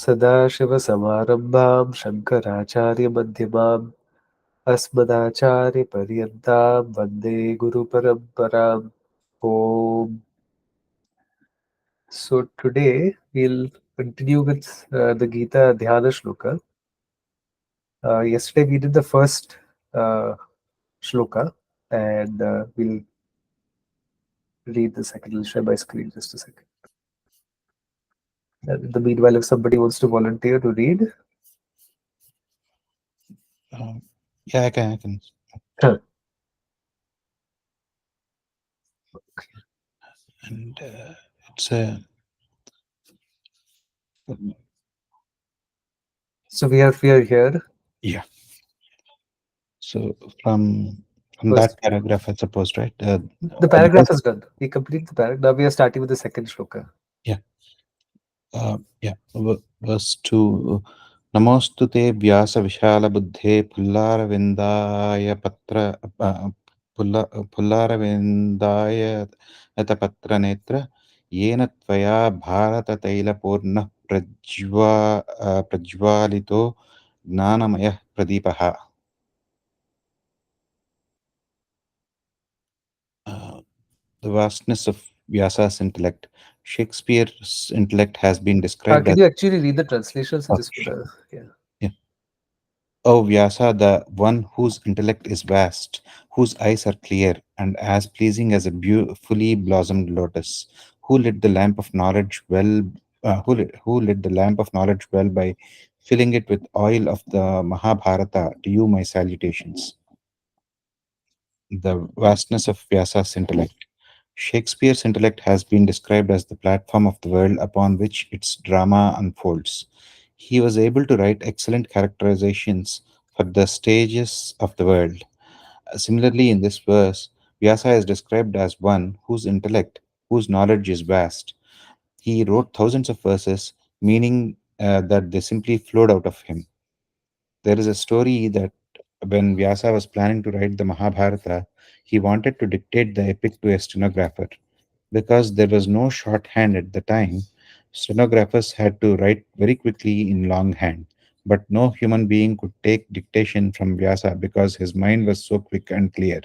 सदाशिवसमारम्भां शङ्कराचार्यमध्यमाम् अस्मदाचार्यपर्यन्तां वन्दे गुरुपरम्पराम्. Om. So today we'll continue with the Gita Dhyana Shloka. Yesterday we did the first uh, shloka, and we'll read the second. I'll share my screen just a second. And in the meanwhile, if somebody wants to volunteer to read, Yeah, I can. huh. And it's a So we are here. yeah. So from that First, paragraph, I suppose, right? the paragraph is done. We complete the paragraph. Now we are starting with the second shloka. Yeah, yeah. Verse 2. Namostu te vyasa vishala buddhe pullarvindaya patra pullarvindaya yata patra netra yena tvaya bharata taila purna prajvalito gnanamaya pradipaha. Uh, the vastness of Vyasa's intellect. Shakespeare's intellect has been described Can as you actually read the translation? So just put sure. a yeah. Yeah. O Vyasa, the one whose intellect is vast, whose eyes are clear and as pleasing as a fully blossomed lotus, who lit the lamp of knowledge well, who lit the lamp of knowledge well by filling it with oil of the Mahabharata. To you, my salutations. The vastness of Vyasa's intellect. Shakespeare's intellect has been described as the platform of the world upon which its drama unfolds. He was able to write excellent characterizations for the stages of the world. Similarly, in this verse, Vyasa is described as one whose intellect, whose knowledge is vast. He wrote thousands of verses, meaning that they simply flowed out of him. There is a story that when Vyasa was planning to write the Mahabharata, he wanted to dictate the epic to a stenographer. Because there was no shorthand at the time, stenographers had to write very quickly in longhand. But no human being could take dictation from Vyasa because his mind was so quick and clear.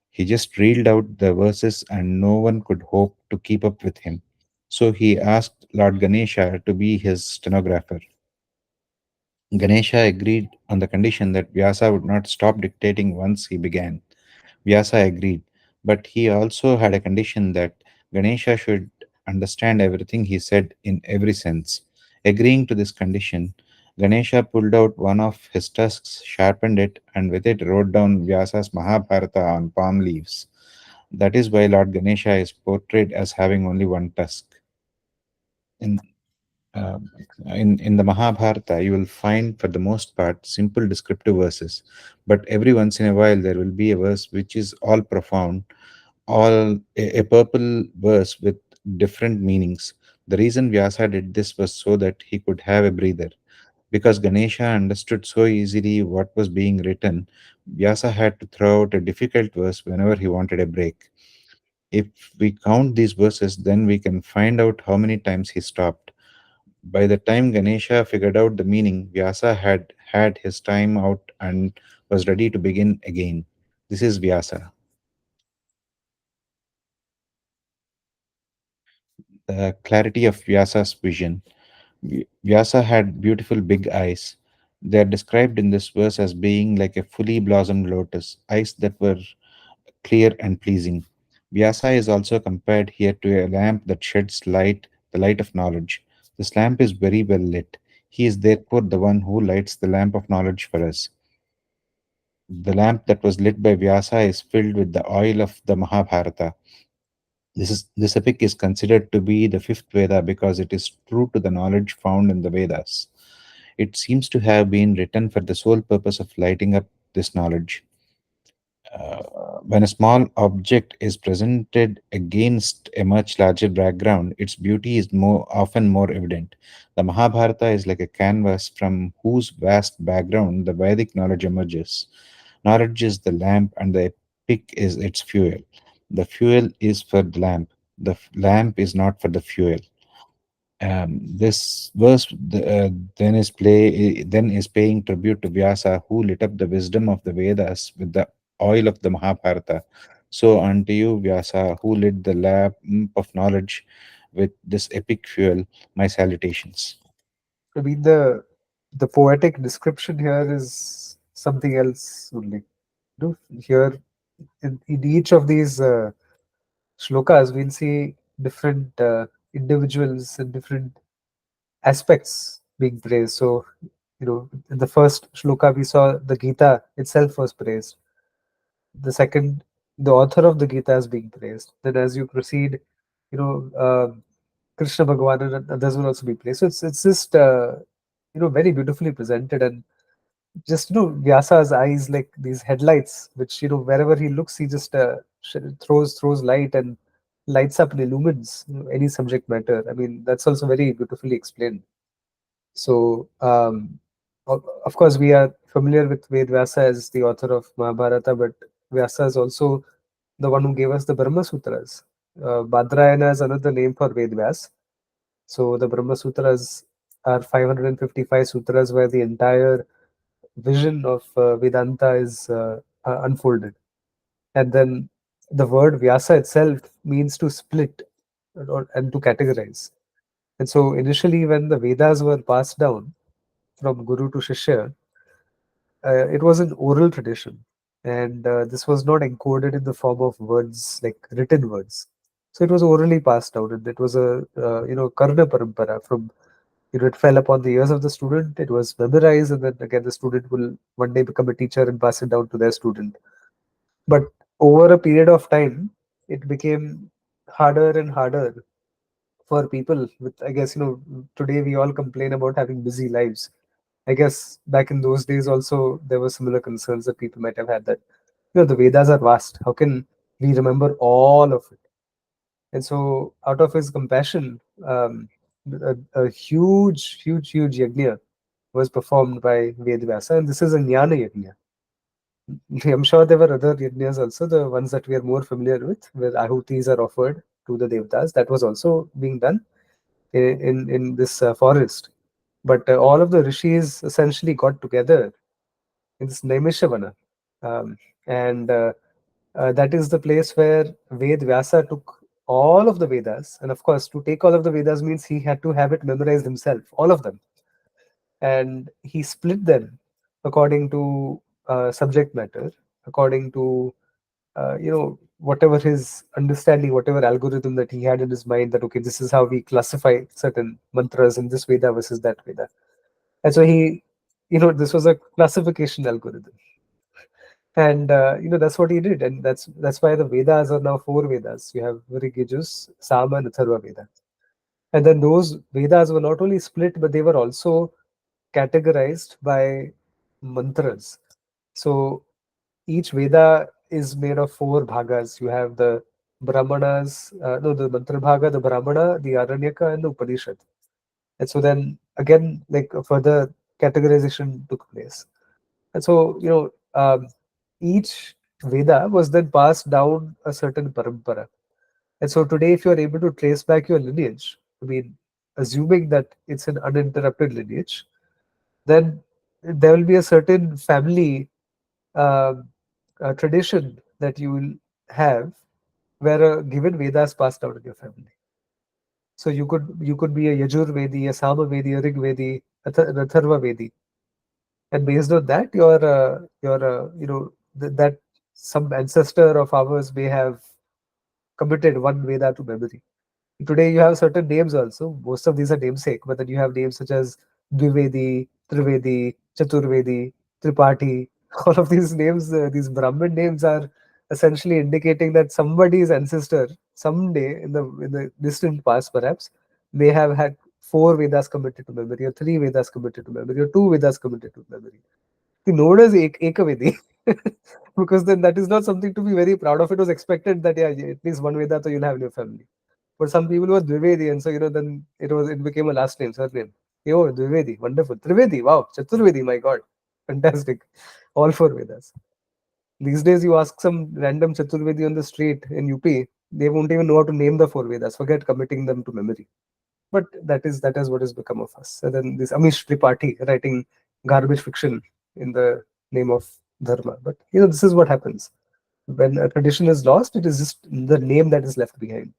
He just reeled out the verses and no one could hope to keep up with him. So he asked Lord Ganesha to be his stenographer. Ganesha agreed on the condition that Vyasa would not stop dictating once he began. Vyasa agreed, but he also had a condition that Ganesha should understand everything he said in every sense. Agreeing to this condition, Ganesha pulled out one of his tusks, sharpened it, and with it wrote down Vyasa's Mahabharata on palm leaves. That is why Lord Ganesha is portrayed as having only one tusk. In um, in the Mahabharata, you will find for the most part simple descriptive verses, but every once in a while there will be a verse which is all profound, all a purple verse with different meanings. The reason Vyasa did this was so that he could have a breather. Because Ganesha understood so easily what was being written, Vyasa had to throw out a difficult verse whenever he wanted a break. If we count these verses, then we can find out how many times he stopped. By the time Ganesha figured out the meaning, Vyasa had had his time out and was ready to begin again. This is Vyasa. The clarity of Vyasa's vision. Vyasa had beautiful big eyes. They are described in this verse as being like a fully blossomed lotus, eyes that were clear and pleasing. Vyasa is also compared here to a lamp that sheds light, the light of knowledge. This lamp is very well lit. He is therefore the one who lights the lamp of knowledge for us. The lamp that was lit by Vyasa is filled with the oil of the Mahabharata. This epic is considered to be the fifth Veda because it is true to the knowledge found in the Vedas. It seems to have been written for the sole purpose of lighting up this knowledge. When a small object is presented against a much larger background, its beauty is often more evident. The Mahabharata is like a canvas from whose vast background the Vedic knowledge emerges. Knowledge is the lamp, and the epic is its fuel. The fuel is for the lamp. The lamp is not for the fuel. This verse then is paying tribute to Vyasa, who lit up the wisdom of the Vedas with the oil of the Mahabharata. So unto you, Vyasa, who lit the lamp of knowledge with this epic fuel, my salutations. I mean, the poetic description here is something else only. Here in each of these shlokas, we'll see different individuals and different aspects being praised. So, in the first shloka, we saw the Gita itself was praised. The second, the author of the Gita is being praised. Then, as you proceed, you know, Krishna Bhagavan and others will also be praised. So it's just very beautifully presented, and just Vyasa's eyes like these headlights, which wherever he looks, he just throws light and lights up and illumines any subject matter. I mean, that's also very beautifully explained. So, of course, we are familiar with Ved Vyasa as the author of Mahabharata, but Vyasa is also the one who gave us the Brahma Sutras. Badrayana is another name for Ved Vyas. So, the Brahma Sutras are 555 sutras where the entire vision of Vedanta is unfolded. And then the word Vyasa itself means to split and to categorize. And so, initially, when the Vedas were passed down from Guru to Shishya, it was an oral tradition, and this was not encoded in the form of words like written words. So it was orally passed down, and it was a karna parampara from it fell upon the ears of the student. It was memorized, and then again the student will one day become a teacher and pass it down to their student. But over a period of time, it became harder and harder for people. With I guess today we all complain about having busy lives. I guess back in those days also there were similar concerns that people might have had that the Vedas are vast. How can we remember all of it? And so out of his compassion, a huge yajna was performed by Vedvyasa, and this is a jnana yajna. I'm sure there were other yajnas also, the ones that we are more familiar with, where ahutis are offered to the devtas. That was also being done in this forest. But all of the rishis essentially got together in this Naimishavana. Um, and that is the place where Ved Vyasa took all of the Vedas. And of course, to take all of the Vedas means he had to have it memorized himself, all of them. And he split them according to subject matter, according to whatever his understanding, whatever algorithm that he had in his mind, that okay, this is how we classify certain mantras in this Veda versus that Veda. And so this was a classification algorithm, and that's what he did, and that's why the Vedas are now four Vedas. You have Rigijus, Sama, and Atharva Veda, and then those Vedas were not only split, but they were also categorized by mantras. So each Veda is made of four bhagas. You have the Brahmanas, no, the Mantra Bhaga, the Brahmana, the Aranyaka, and the Upanishad. And so then again, like a further categorization took place. And so, each Veda was then passed down a certain parampara. And so today, if you are able to trace back your lineage, I mean, assuming that it's an uninterrupted lineage, then there will be a certain family um, tradition that you will have where a given Veda is passed down in your family. So you could be a Yajur Vedi, a Sama Vedi, a Rig Vedi, an Atharva Vedi, and based on that that some ancestor of ours may have committed one Veda to memory. Today you have certain names also. Most of these are namesake, but then you have names such as Dvivedi, Trivedi, Chaturvedi, Tripathi. All of these names, these Brahmin names, are essentially indicating that somebody's ancestor someday in the distant past, perhaps, may have had four Vedas committed to memory, or three Vedas committed to memory, or two Vedas committed to memory. The known as Ekavedi, because then that is not something to be very proud of. It was expected that at least one Veda so you'll have in your family. But some people were Dvivedi, and so then it became a last name, surname. Yo, Dvivedi, wonderful. Trivedi, wow. Chaturvedi, my God, fantastic. All four Vedas. These days, you ask some random Chaturvedi on the street in UP, they won't even know how to name the four Vedas. Forget committing them to memory. But that is what has become of us. And then this Amish Tripathi writing garbage fiction in the name of dharma. But this is what happens when a tradition is lost. It is just the name that is left behind,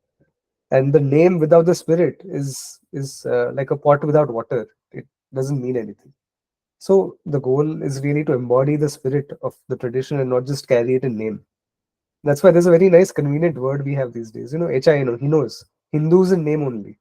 and the name without the spirit is like a pot without water. It doesn't mean anything. So the goal is really to embody the spirit of the tradition and not just carry it in name. That's why there's a very nice convenient word we have these days. HINO, he knows. Hindus in name only.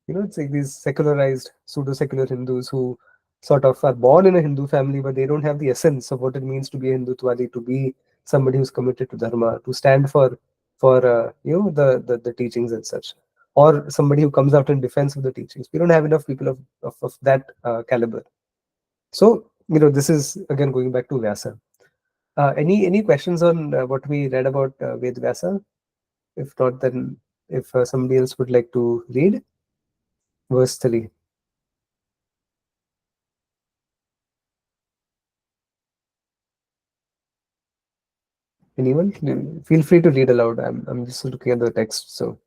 It's like these secularized, pseudo-secular Hindus who sort of are born in a Hindu family, but they don't have the essence of what it means to be a Hindutwadi, to be somebody who's committed to dharma, to stand for the teachings and such, or somebody who comes out in defense of the teachings. We don't have enough people of that caliber. So this is again going back to Vyasa. Any questions on what we read about Ved Vyasa? If not, then if somebody else would like to read verse 3. Anyone? Feel free to read aloud. I'm just looking at the text. So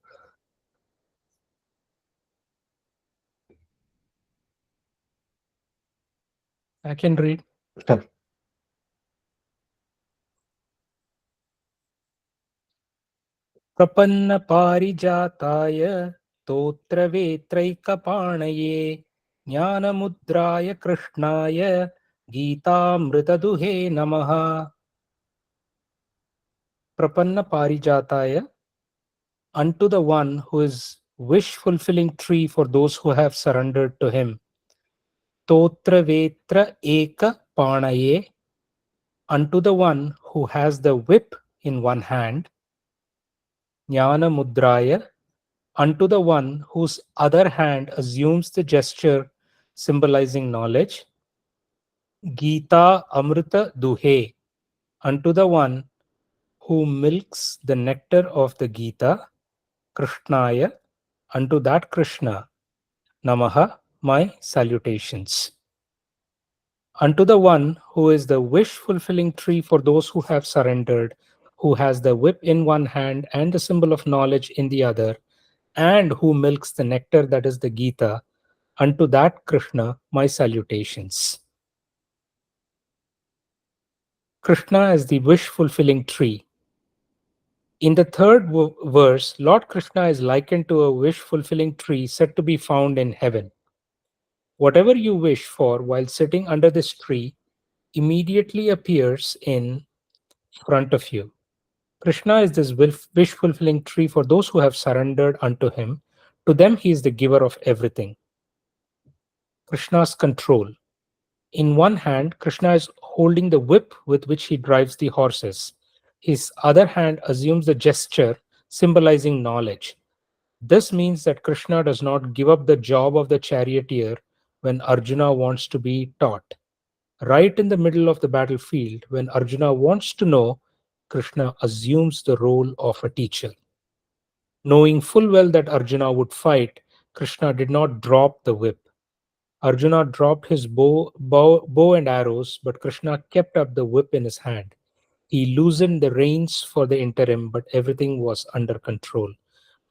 I can read. Sure. प्रपन्न पारिजाताय तोत्र वेत्रैकपाणये ज्ञानमुद्राय कृष्णाय गीतामृतदुहे नमः. Prapanna Parijataya, unto the one who is wish-fulfilling tree for those who have surrendered to him. Totra Vetra Eka Panaye, unto the one who has the whip in one hand. Jnana Mudraya, unto the one whose other hand assumes the gesture symbolizing knowledge. Gita Amrita Duhe, unto the one who milks the nectar of the Gita. Krishnaya, unto that Krishna, Namaha, my salutations. Unto the one who is the wish-fulfilling tree for those who have surrendered, who has the whip in one hand and the symbol of knowledge in the other, and who milks the nectar that is the Gita, unto that Krishna, my salutations. Krishna is the wish-fulfilling tree. In the third verse, Lord Krishna is likened to a wish-fulfilling tree said to be found in heaven. Whatever you wish for while sitting under this tree immediately appears in front of you. Krishna is this wish fulfilling tree for those who have surrendered unto him. To them, he is the giver of everything. Krishna's control. In one hand, Krishna is holding the whip with which he drives the horses. His other hand assumes the gesture symbolizing knowledge. This means that Krishna does not give up the job of the charioteer when Arjuna wants to be taught. Right in the middle of the battlefield, when Arjuna wants to know, Krishna assumes the role of a teacher. Knowing full well that Arjuna would fight, Krishna did not drop the whip. Arjuna dropped his bow and arrows, but Krishna kept up the whip in his hand. He loosened the reins for the interim, but everything was under control.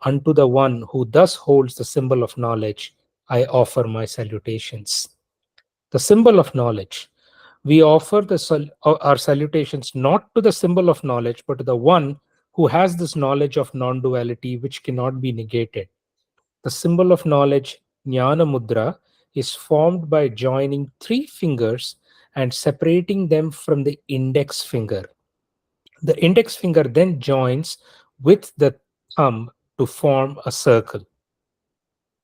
Unto the one who thus holds the symbol of knowledge, I offer my salutations. The symbol of knowledge. We offer our salutations not to the symbol of knowledge, but to the one who has this knowledge of non duality which cannot be negated. The symbol of knowledge, Jnana Mudra, is formed by joining three fingers and separating them from the index finger. The index finger then joins with the thumb to form a circle.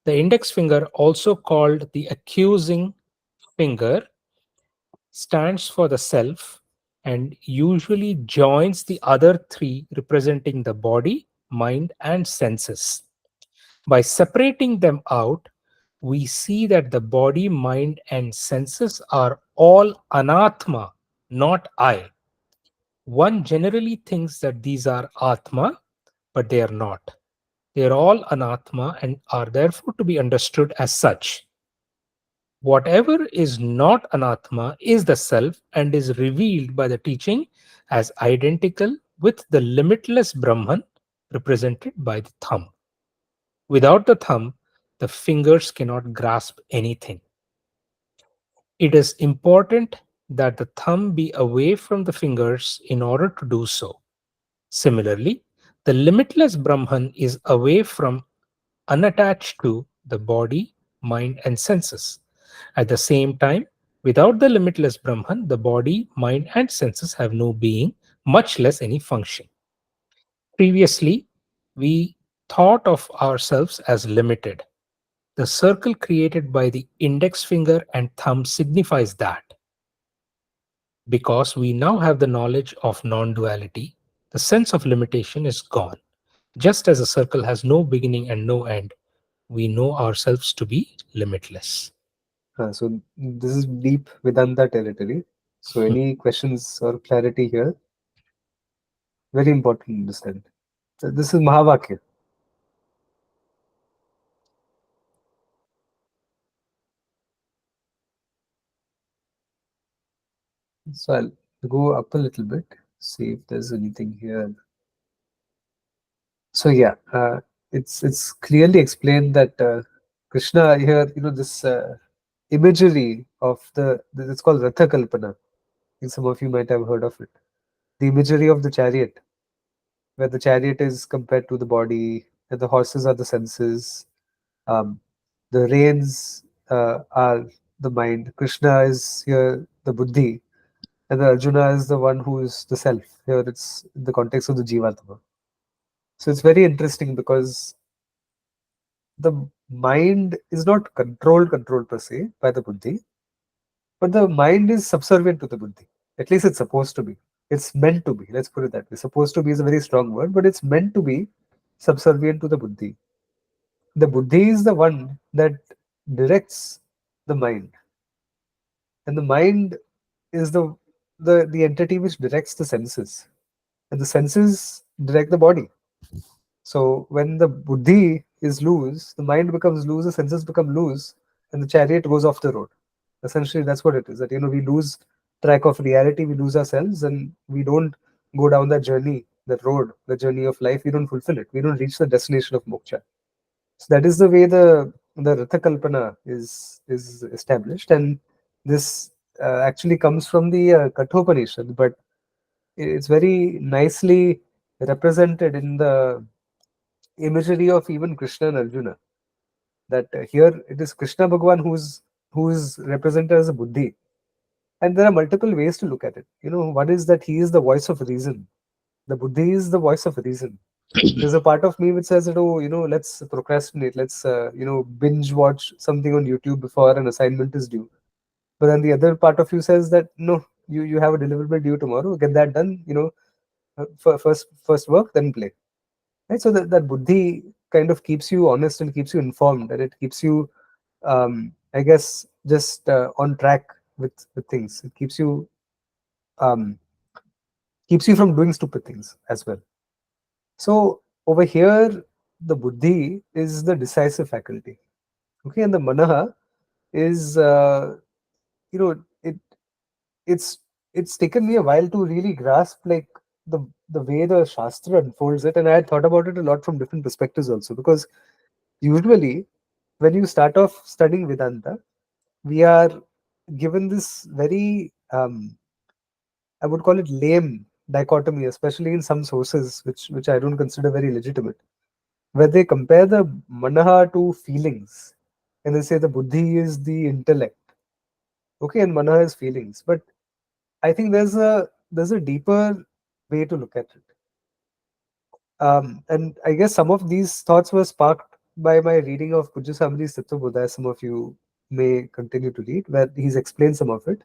The index finger, also called the accusing finger, stands for the self and usually joins the other three representing the body, mind, and senses. By separating them out, we see that the body, mind, and senses are all anatma, not I. One generally thinks that these are atma, but they are not. They are all anatma and are therefore to be understood as such. Whatever is not anatma is the self and is revealed by the teaching as identical with the limitless Brahman represented by the thumb. Without the thumb, the fingers cannot grasp anything. It is important that the thumb be away from the fingers in order to do so. Similarly, the limitless Brahman is away from, unattached to the body, mind, and senses. At the same time, without the limitless Brahman, the body, mind, and senses have no being, much less any function. Previously, we thought of ourselves as limited. The circle created by the index finger and thumb signifies that. Because we now have the knowledge of non duality, the sense of limitation is gone. Just as a circle has no beginning and no end, we know ourselves to be limitless. So this is deep Vedanta territory. So any questions or clarity here? Very important to understand. So this is Mahavakya. So I'll go up a little bit, see if there's anything here. So yeah, it's clearly explained that Krishna here, this imagery of it's called Ratha Kalpana. I think some of you might have heard of it. The imagery of the chariot, where the chariot is compared to the body, and the horses are the senses, um, the reins are the mind. Krishna is here the Buddhi, and the Arjuna is the one who is the self. Here it's in the context of the Jivatma. So it's very interesting because the mind is not controlled per se by the Buddhi, but the mind is subservient to the Buddhi. At least it's supposed to be. It's meant to be. Let's put it that way. Supposed to be is a very strong word, but it's meant to be subservient to the Buddhi. The Buddhi is the one that directs the mind, and the mind is the entity which directs the senses, and the senses direct the body. So when the buddhi is loose, the mind becomes loose, the senses become loose, and the chariot goes off the road. Essentially, that's what it is. That we lose track of reality, we lose ourselves, and we don't go down that journey, that road, the journey of life. We don't fulfill it. We don't reach the destination of moksha. So that is the way the Ratha Kalpana is established, and this actually comes from the Kathopanishad, but it's very nicely represented in the imagery of even Krishna and Arjuna. That here it is Krishna Bhagwan who's represented as a Buddhi, and there are multiple ways to look at it. One is that he is the voice of reason. The Buddhi is the voice of reason. There's a part of me which says that, oh, let's procrastinate, let's binge watch something on YouTube before an assignment is due. But then the other part of you says that no, you have a deliverable due tomorrow, get that done. First work, then play. Right, so that buddhi kind of keeps you honest and keeps you informed, and it keeps you, I guess, just on track with things. It um, keeps you from doing stupid things as well. So over here, the buddhi is the decisive faculty. Okay, and the manaha is it's it's taken me a while to really grasp like the way the shastra unfolds it, and I had thought about it a lot from different perspectives also, because usually when you start off studying Vedanta, we are given this very I would call it lame dichotomy, especially in some sources which I don't consider very legitimate, where they compare the manaha to feelings, and they say the buddhi is the intellect, okay, and manaha is feelings. But I think there's a deeper way to look at it. And I guess some of these thoughts were sparked by my reading of Pujya Samri's Tattva, as some of you may continue to read, where he's explained some of it.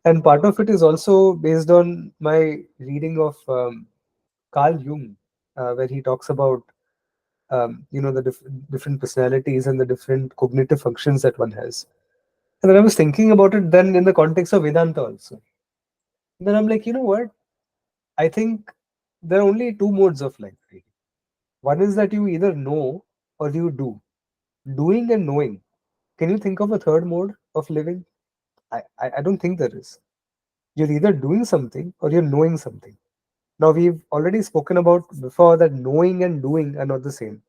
And part of it is also based on my reading of Carl Jung, where he talks about the different personalities and the different cognitive functions that one has. And then I was thinking about it then in the context of Vedanta also. Then I'm like, you know what? I think there are only two modes of life, really. One is that you either know or you do. Doing and knowing. Can you think of a third mode of living? I don't think there is. You're either doing something or you're knowing something. Now, we've already spoken about before that knowing and doing are not the same.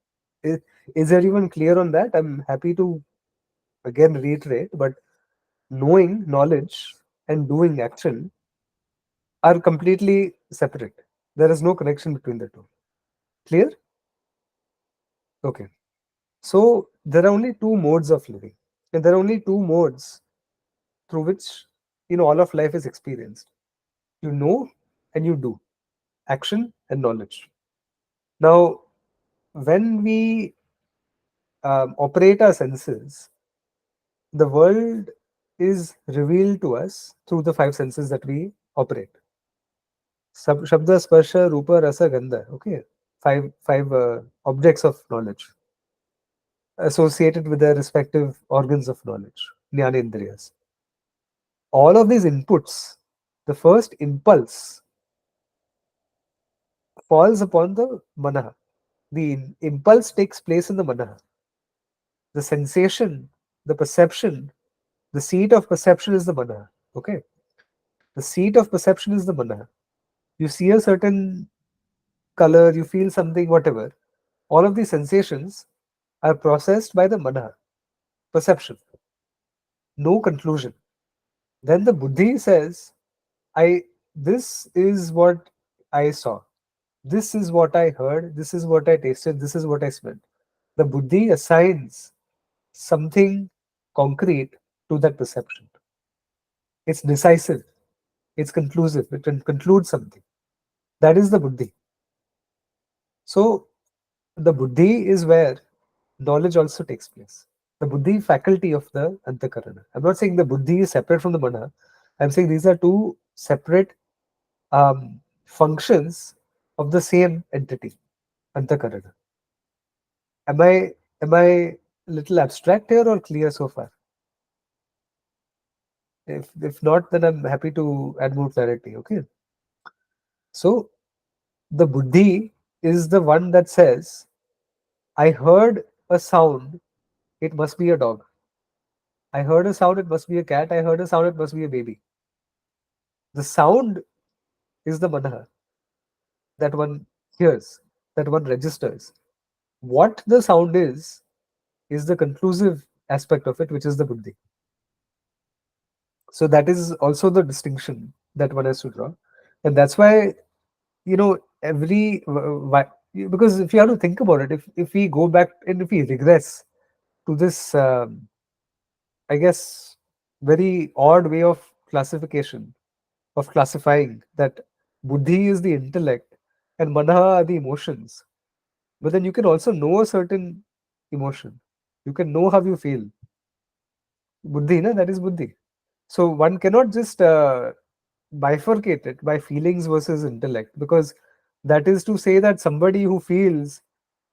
Is, is everyone clear on that? I'm happy to again reiterate, but knowing, knowledge, and doing action are completely separate. There is no connection between the two. Clear? Okay. So there are only two modes of living, and there are only two modes through which all of life is experienced. You know and you do, action and knowledge. Now, when we operate our senses, the world is revealed to us through the five senses that we operate. Shabda, Sparsha, Rupa, Rasa, Gandha. Okay, five objects of knowledge associated with their respective organs of knowledge, Jnanendriyas. All of these inputs, the first impulse falls upon the manaha. The impulse takes place in the manaha. The sensation, the perception, the seat of perception is the manaha. Okay, the seat of perception is the manaha. You see a certain color, you feel something, whatever. All of these sensations are processed by the manaha, perception. No conclusion. Then the buddhi says, I this is what I saw. This is what I heard. This is what I tasted. This is what I smelled. The buddhi assigns something concrete to that perception. It's decisive. It's conclusive. It can conclude something. That is the buddhi. So the buddhi is where knowledge also takes place. The buddhi faculty of the antakarana. I'm not saying the buddhi is separate from the mana. I'm saying these are two separate functions of the same entity, antakarana. Am I a little abstract here or clear so far? If not, then I'm happy to add more clarity. Okay. So the buddhi is the one that says, I heard a sound, it must be a dog. I heard a sound, it must be a cat. I heard a sound, it must be a baby. The sound is the manaha that one hears, that one registers. What the sound is the conclusive aspect of it, which is the buddhi. So that is also the distinction that one has to draw. And that's why, every, because if you have to think about it, if we go back and if we regress to this, I guess, very odd way of classification, of classifying that buddhi is the intellect and manaha are the emotions. But then you can also know a certain emotion. You can know how you feel. Buddhi, na, that is buddhi. So one cannot just bifurcate it by feelings versus intellect, because that is to say that somebody who feels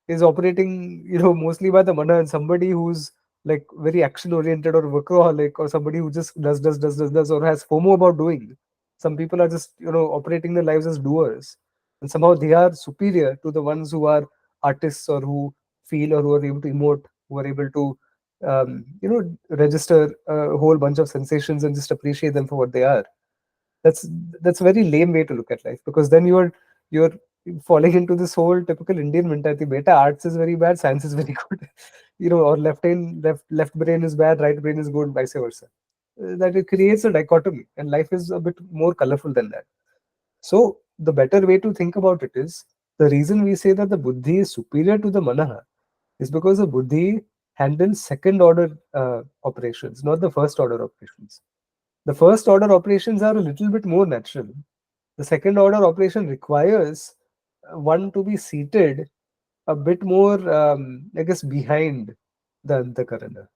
is operating, mostly by the mana, and somebody who's like very action oriented or workaholic, or somebody who just does, or has FOMO about doing. Some people are just, operating their lives as doers, and somehow they are superior to the ones who are artists, or who feel, or who are able to emote, who are able to, register a whole bunch of sensations and just appreciate them for what they are. that's that's a very lame way to look at life, because then you're falling into this whole typical Indian mentality. Beta, arts is very bad, science is very good. Or left brain is bad, right brain is good, vice versa. That it creates a dichotomy, and life is a bit more colorful than that. So the better way to think about it is, the reason we say that the buddhi is superior to the manaha is because the buddhi handles second order operations, not the first order operations. The first order operations are a little bit more natural. The second order operation requires one to be seated a bit more, I guess, behind the antakarana.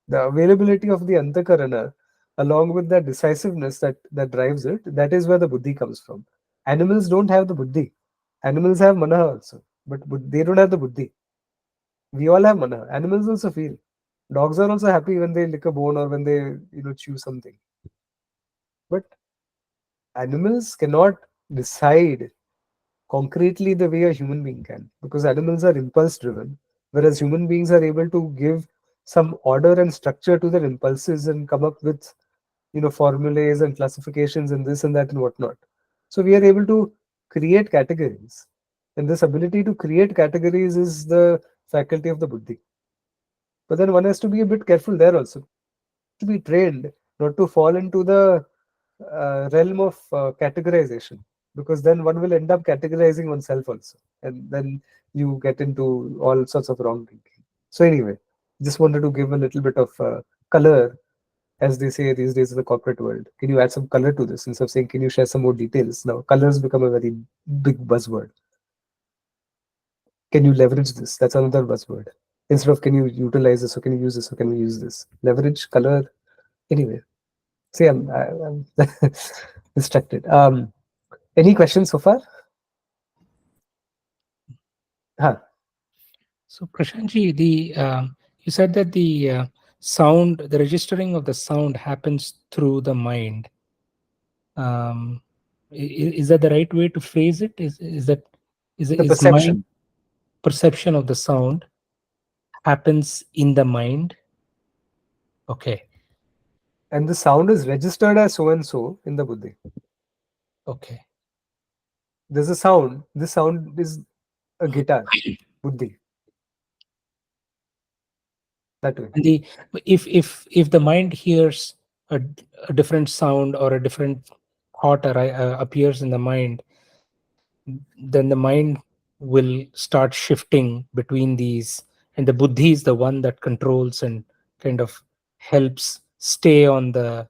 The availability of the antakarana, along with that decisiveness that drives it, that is where the buddhi comes from. Animals don't have the buddhi. Animals have manaha also, but they don't have the buddhi. We all have manaha. Animals also feel. Dogs are also happy when they lick a bone, or when they chew something. But animals cannot decide concretely the way a human being can, because animals are impulse driven, whereas human beings are able to give some order and structure to their impulses and come up with formulas and classifications and this and that and whatnot. So we are able to create categories, and this ability to create categories is the faculty of the buddhi. But then one has to be a bit careful there also, to be trained not to fall into the realm of categorization, because then one will end up categorizing oneself also, and then you get into all sorts of wrong thinking. So anyway, just wanted to give a little bit of color, as they say these days in the corporate world. Can you add some color to this instead of saying, can you share some more details? Now colors become a very big buzzword. Can you leverage this? That's another buzzword. Instead of can you utilize this, or can you use this, or can we use this? Leverage, color. Anyway, see, I'm distracted. Any questions so far? Huh. So, Prashantji, you said that the sound, the registering of the sound happens through the mind. Is that the right way to phrase it? The Is mind perception. perception of the sound happens in the mind? Okay, And the sound is registered as so and so in the buddhi. okay. There's a sound. This sound is a guitar, buddhi. That way. And if the mind hears a different sound or a different thought appears in the mind, then the mind will start shifting between these, and the buddhi is the one that controls and kind of helps stay on the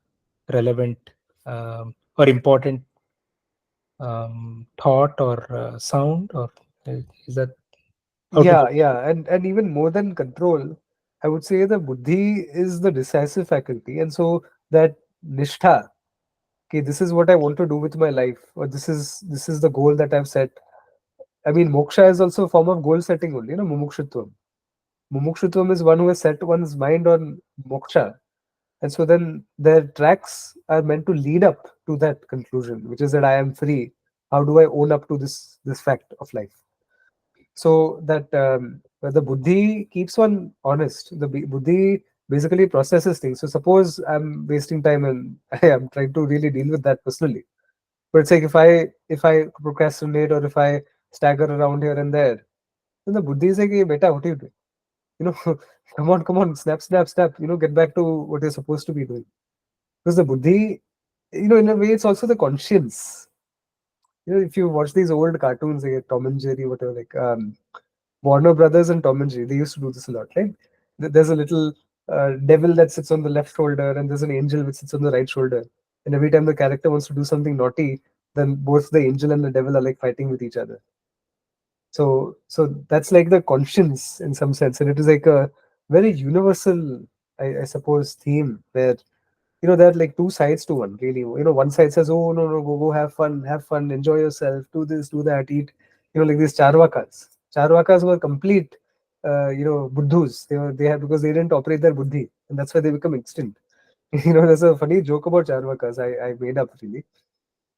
relevant or important thought or sound, or is that how to Yeah, yeah. And even more than control, I would say the buddhi is the decisive faculty. And so that nishtha, okay, this is what I want to do with my life, or this is the goal that I've set. I mean, moksha is also a form of goal setting only, mumukshutvam. Mumukshutvam is one who has set one's mind on moksha. And so then their tracks are meant to lead up to that conclusion, which is that I am free. How do I own up to this fact of life? So that the buddhi keeps one honest. The buddhi basically processes things. So suppose I'm wasting time and I am trying to really deal with that personally. But it's like if I procrastinate or if I stagger around here and there, then the buddhi is like, hey, beta, what are you doing? You know, come on, snap, snap, snap. Get back to what you're supposed to be doing. Because the buddhi, in a way, it's also the conscience. If you watch these old cartoons, like Tom and Jerry, whatever, like Warner Brothers and Tom and Jerry, they used to do this a lot, right? There's a little devil that sits on the left shoulder, and there's an angel which sits on the right shoulder. And every time the character wants to do something naughty, then both the angel and the devil are like fighting with each other. So that's like the conscience in some sense, and it is like a very universal, I suppose, theme where there are like two sides to one, really. One side says, oh, no, no, go have fun, enjoy yourself, do this, do that, eat. Like these charvakas were complete buddhus. They have, because they didn't operate their buddhi, and that's why they become extinct. There's a funny joke about charvakas I made up, really,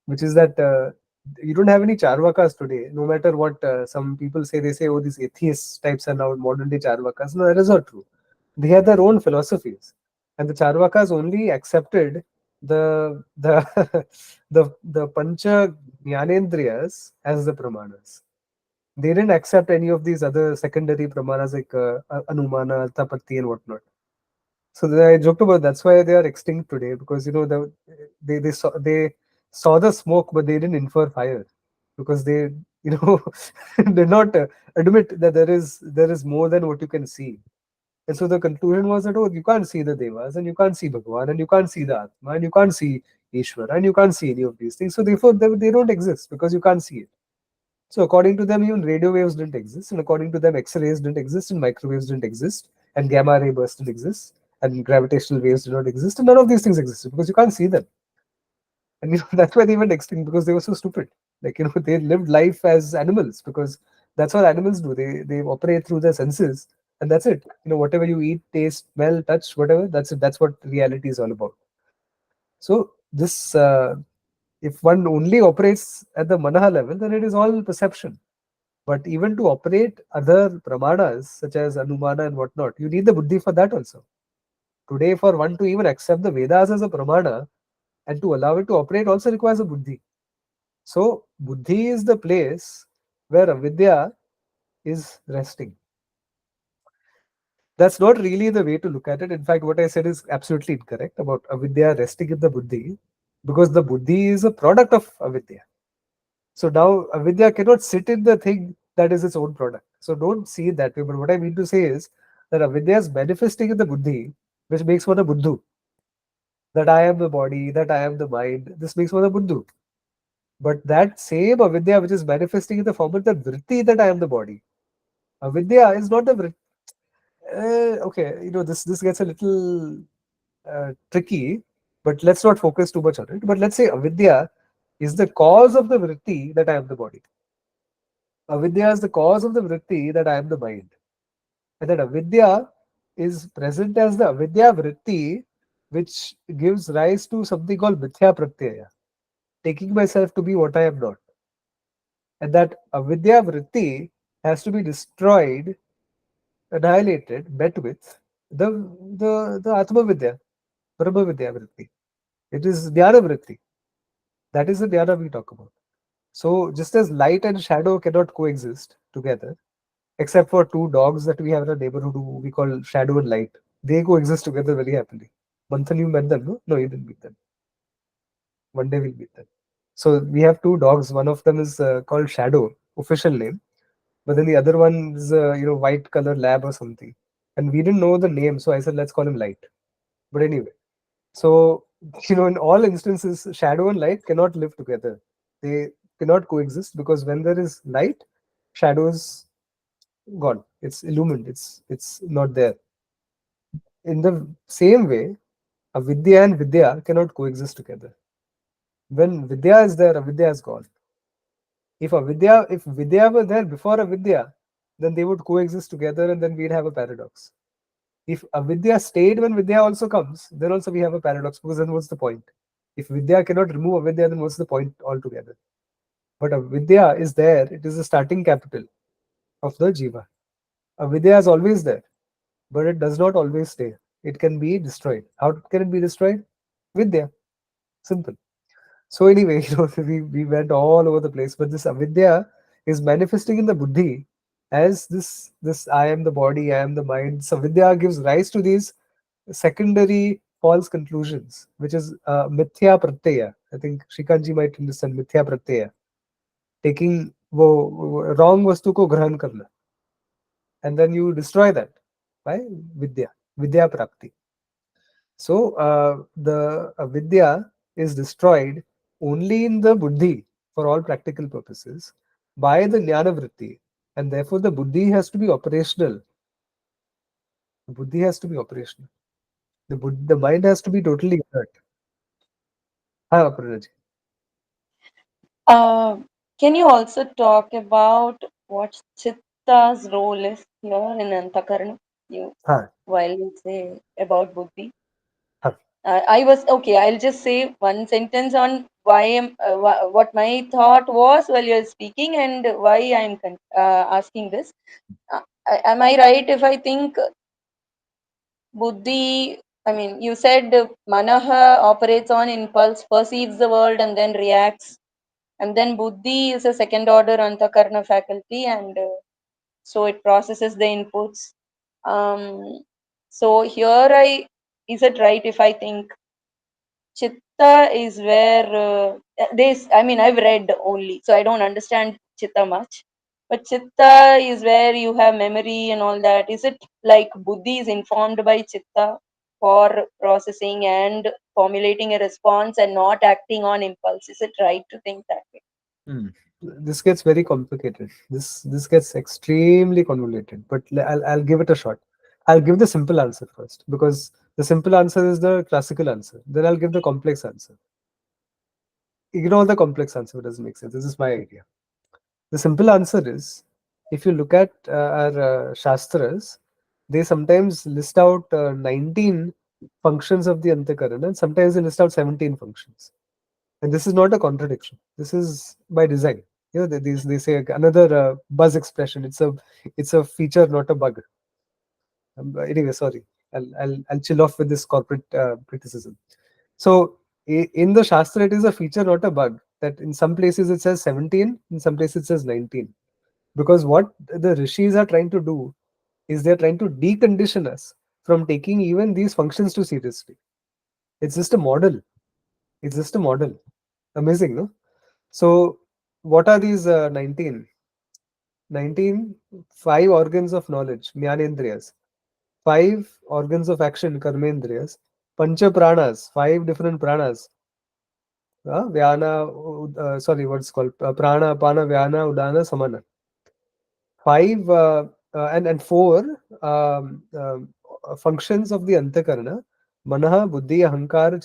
which is that you don't have any charvakas today, no matter what some people say. They say, oh, these atheist types are now modern day charvakas. No, that is not true. They had their own philosophies, and the charvakas only accepted the the pancha jnanendriyas as the pramanas. They didn't accept any of these other secondary pramanas like anumana, arthapatti, and whatnot. So I joked about that's why they are extinct today, because they saw the smoke, but they didn't infer fire, because they did not admit that there is more than what you can see. And so the conclusion was that, oh, you can't see the devas, and you can't see Bhagwan, and you can't see the Atma, and you can't see Ishwar, and you can't see any of these things. So therefore they don't exist because you can't see it. So according to them, even radio waves didn't exist, and according to them, X-rays didn't exist, and microwaves didn't exist, and gamma ray burst didn't exist, and gravitational waves did not exist, and none of these things existed because you can't see them. And that's why they went extinct, because they were so stupid. Like they lived life as animals, because that's what animals do. They operate through their senses, and that's it. Whatever you eat, taste, smell, touch, whatever, that's it. That's what reality is all about. So this, if one only operates at the manaha level, then it is all perception. But even to operate other pramanas such as Anumana and whatnot, you need the buddhi for that also. Today, for one to even accept the Vedas as a pramana and to allow it to operate also requires a buddhi. So, buddhi is the place where avidya is resting. That's not really the way to look at it. In fact, what I said is absolutely incorrect about avidya resting in the buddhi, because the buddhi is a product of avidya. So now avidya cannot sit in the thing that is its own product. So don't see it that way. But what I mean to say is that avidya is manifesting in the buddhi, which makes one a buddhu. That I am the body, that I am the mind. This makes one a buddhu. But that same avidya which is manifesting in the form of the vritti that I am the body. Avidya is not the vritti. Okay, this gets a little tricky, but let's not focus too much on it. But let's say avidya is the cause of the vritti that I am the body. Avidya is the cause of the vritti that I am the mind. And that avidya is present as the avidya vritti, which gives rise to something called mithya pratyaya, taking myself to be what I am not. And that avidya vritti has to be destroyed, annihilated, met with the the Atma Vidya, Brahma Vidya vritti. It is Dhyana vritti. That is the dhyana we talk about. So just as light and shadow cannot coexist together, except for two dogs that we have in our neighborhood who we call shadow and light, they coexist together very happily. Manthan, you met them, no? No, you didn't meet them. One day we'll meet them. So we have two dogs. One of them is called Shadow, official name, but then the other one is white color lab or something. And we didn't know the name, so I said let's call him Light. But anyway, so in all instances, shadow and light cannot live together. They cannot coexist because when there is light, shadow is gone. It's illumined. It's not there. In the same way, avidya and vidya cannot coexist together. When vidya is there, avidya is gone. If vidya were there before avidya, then they would coexist together, and then we'd have a paradox. If avidya stayed when vidya also comes, then also we have a paradox, because then what's the point? If vidya cannot remove avidya, then what's the point altogether? But avidya is there, it is the starting capital of the jiva. Avidya is always there, but it does not always stay. It can be destroyed. How can it be destroyed? Vidya. Simple. So anyway, we went all over the place, but this avidya is manifesting in the buddhi as this I am the body, I am the mind. So vidya gives rise to these secondary false conclusions, which is mithya pratyaya. I think Srikanji might understand mithya pratyaya. Taking वो wrong वस्तु को ग्रहण करना, and then you destroy that by vidya prapti. So the avidya is destroyed only in the buddhi for all practical purposes by the jnana vritti, and therefore the buddhi has to be operational. The buddhi has to be operational. The mind has to be totally alert. हाँ Aparna ji. Uh, can you also talk about what Chitta's role is here in Antakarana? You हाँ while you say about Buddhi. हाँ. I was okay. I'll just say one sentence on why what my thought was while you're speaking and why I'm asking this. Am I right if I think Buddhi? I mean, you said Manaha operates on impulse, perceives the world, and then reacts. And then Buddhi is a second order Antakarna faculty, and so it processes the inputs. Um, so here is it right if I think Chitta is where this, I mean, I've read only, so I don't understand Chitta much. But Chitta is where you have memory and all that. Is it like Buddhi is informed by Chitta for processing and formulating a response and not acting on impulse? Is it right to think that way? Hmm. This gets very complicated. This gets extremely convoluted. But I'll give it a shot. I'll give the simple answer first, because the simple answer is the classical answer. Then I'll give the complex answer. Ignore the complex answer; it doesn't make sense. This is my idea. The simple answer is, if you look at our shastras, they sometimes list out 19 functions of the antakarana, and sometimes they list out 17 functions. And this is not a contradiction. This is by design. They say another buzz expression. It's a feature, not a bug. Anyway, sorry. I'll chill off with this corporate criticism. So in the Shastra, it is a feature, not a bug. That in some places it says 17, in some places it says 19. Because what the rishis are trying to do is they're trying to decondition us from taking even these functions too seriously. It's just a model. It's just a model. Amazing, no? So, what are these 19? 5 organs of knowledge, Jnanendriyas. 5 organs of action, Karmendriyas. Pancha pranas, 5 different pranas. Sorry, what's called? Prana, Apana, Vyana, Udana, Samana. 5 and 4 functions of the Antakarana, Manaha, Buddhi, Ahankara,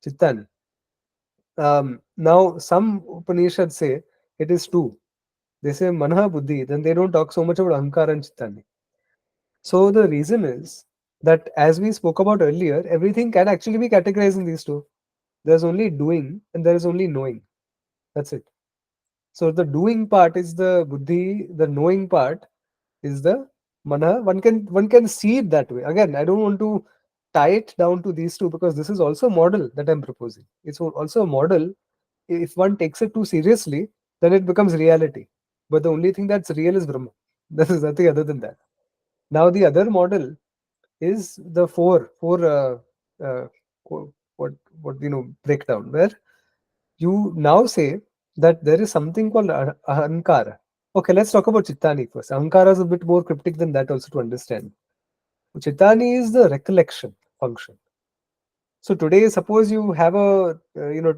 Chittani. Now, some Upanishads say it is 2. They say Manaha, Buddhi, then they don't talk so much about Ahankara and Chittani. So the reason is that, as we spoke about earlier, everything can actually be categorized in these two. There's only doing and there is only knowing. That's it. So the doing part is the buddhi, the knowing part is the mana. One can see it that way. Again, I don't want to tie it down to these two because this is also a model that I'm proposing. It's also a model. If one takes it too seriously, then it becomes reality. But the only thing that's real is Brahma. This is nothing other than that. Now the other model is the uh, what breakdown, where you now say that there is something called ahankara. Okay, let's talk about chittani first. Ahankara is a bit more cryptic than that also to understand. Chittani is the recollection function. So today, suppose you have a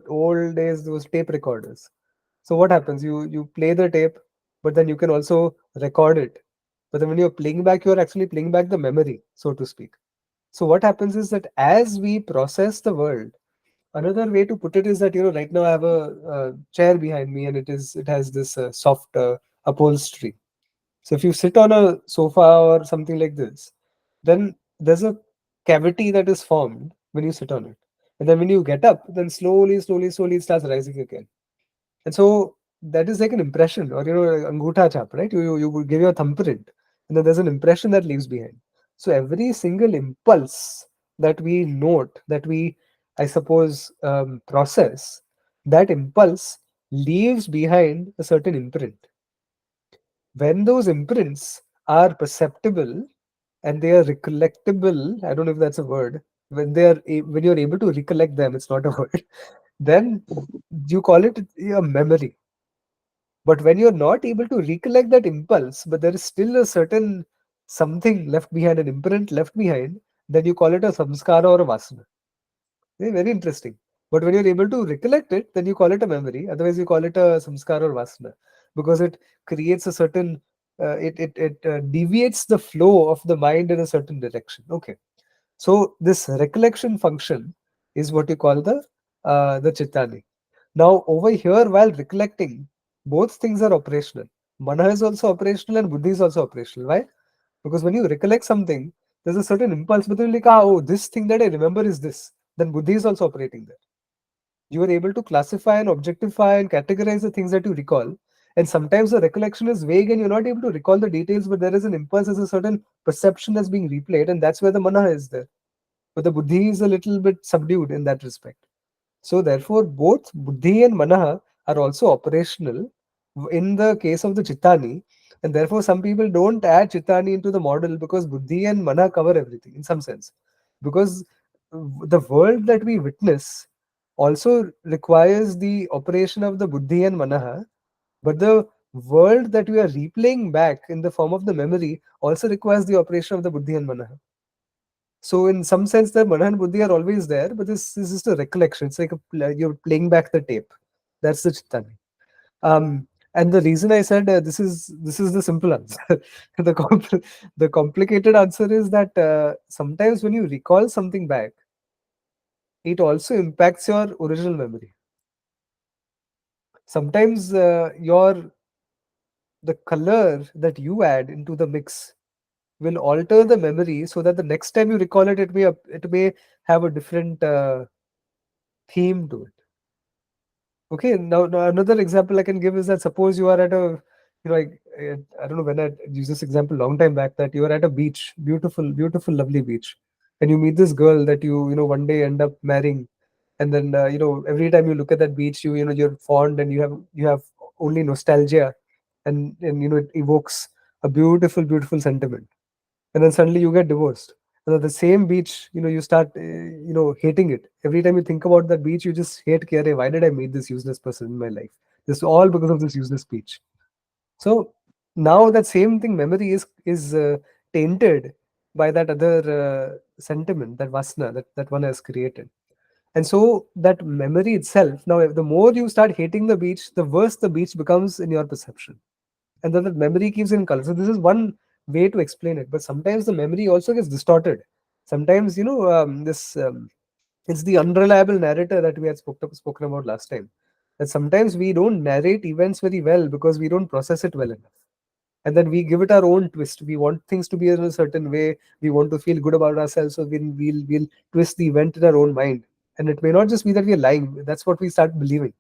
old days those tape recorders. So what happens? You play the tape, but then you can also record it. But then when you're playing back, you're actually playing back the memory, so to speak. So what happens is that as we process the world, another way to put it is that right now I have a chair behind me, and it has this soft upholstery. So if you sit on a sofa or something like this, then there's a cavity that is formed when you sit on it, and then when you get up, then slowly, slowly, slowly it starts rising again. And so that is like an impression, or angutha chap, right? You would give your thumbprint, and then there's an impression that leaves behind. So every single impulse that we note, that we, I suppose, process, that impulse leaves behind a certain imprint. When those imprints are perceptible and they are recollectible, I don't know if that's a word. When you're able to recollect them, it's not a word. Then you call it a memory. But when you're not able to recollect that impulse, but there is still a certain something left behind, an imprint left behind, then you call it a samskara or a vasana. Very interesting. But when you're able to recollect it, then you call it a memory. Otherwise, you call it a samskara or vasana, because it creates a certain, it deviates the flow of the mind in a certain direction. Okay. So this recollection function is what you call the chittani. Now over here, while recollecting, both things are operational. Mana is also operational and buddhi is also operational. Why? Because when you recollect something, there's a certain impulse, but then you're like, oh, this thing that I remember is this. Then buddhi is also operating there. You are able to classify and objectify and categorize the things that you recall. And sometimes the recollection is vague and you're not able to recall the details, but there is an impulse, there's a certain perception that's being replayed, and that's where the mana is there. But the buddhi is a little bit subdued in that respect. So therefore, both buddhi and manaha are also operational in the case of the chittani, and therefore some people don't add chittani into the model because buddhi and mana cover everything in some sense. Because the world that we witness also requires the operation of the buddhi and manaha, but the world that we are replaying back in the form of the memory also requires the operation of the buddhi and manaha. So in some sense, the mana and buddhi are always there, but this is just a recollection. It's like you're playing back the tape. That's the chittani. And the reason I said this is the simple answer. The complicated answer is that sometimes when you recall something back, it also impacts your original memory. Sometimes the color that you add into the mix will alter the memory so that the next time you recall it, it may have a different theme to it. Okay, now another example I can give is that suppose you are at a, I don't know when I used this example long time back, that you are at a beach, beautiful, beautiful, lovely beach, and you meet this girl that you one day end up marrying, and then every time you look at that beach, you're fond and you have only nostalgia, and it evokes a beautiful, beautiful sentiment, and then suddenly you get divorced. And at the same beach, you start, hating it. Every time you think about that beach, you just hate, "Kya why did I meet this useless person in my life? This all because of this useless beach." So now that same thing, memory is tainted by that other sentiment, that vasna that one has created. And so that memory itself, now the more you start hating the beach, the worse the beach becomes in your perception. And then that memory keeps in color. So this is one way to explain it. But sometimes the memory also gets distorted. Sometimes, this it's the unreliable narrator that we had spoken about last time. That sometimes we don't narrate events very well because we don't process it well enough, and then we give it our own twist. We want things to be in a certain way. We want to feel good about ourselves, so we'll twist the event in our own mind. And it may not just be that we're lying. That's what we start believing.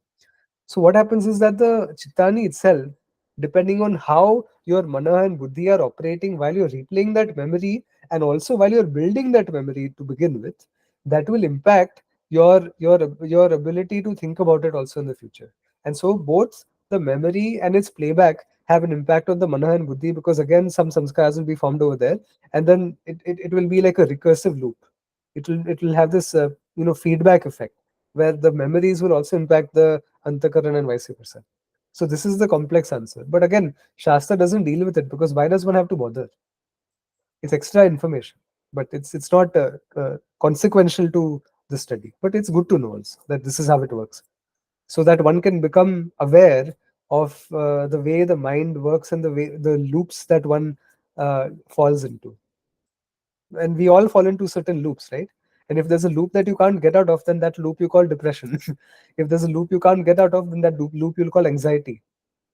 So what happens is that the Chittani itself, depending on how your mana and buddhi are operating while you're replaying that memory, and also while you're building that memory to begin with, that will impact your ability to think about it also in the future. And so both the memory and its playback have an impact on the mana and buddhi, because again some samskars will be formed over there, and then it will be like a recursive loop. It will have this feedback effect, where the memories will also impact the antakaran and vice versa. So this is the complex answer. But again, Shastra doesn't deal with it, because why does one have to bother? It's extra information, but it's not consequential to the study. But it's good to know also that this is how it works, so that one can become aware of the way the mind works and the loops that one falls into. And we all fall into certain loops, right? And if there's a loop that you can't get out of, then that loop you call depression. If there's a loop you can't get out of, then that loop you'll call anxiety.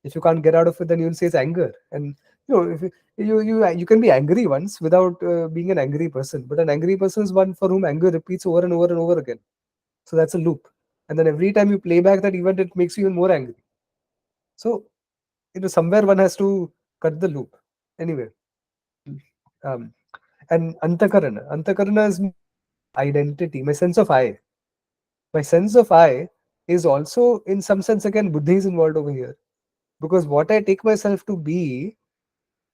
If you can't get out of it, then you'll say it's anger. And if you can be angry once without being an angry person, but an angry person is one for whom anger repeats over and over and over again. So that's a loop. And then every time you play back that event, it makes you even more angry. So somewhere one has to cut the loop. Anyway, um, and antakarana is identity, my sense of I. My sense of I is also, in some sense, again, buddhi is involved over here, because what I take myself to be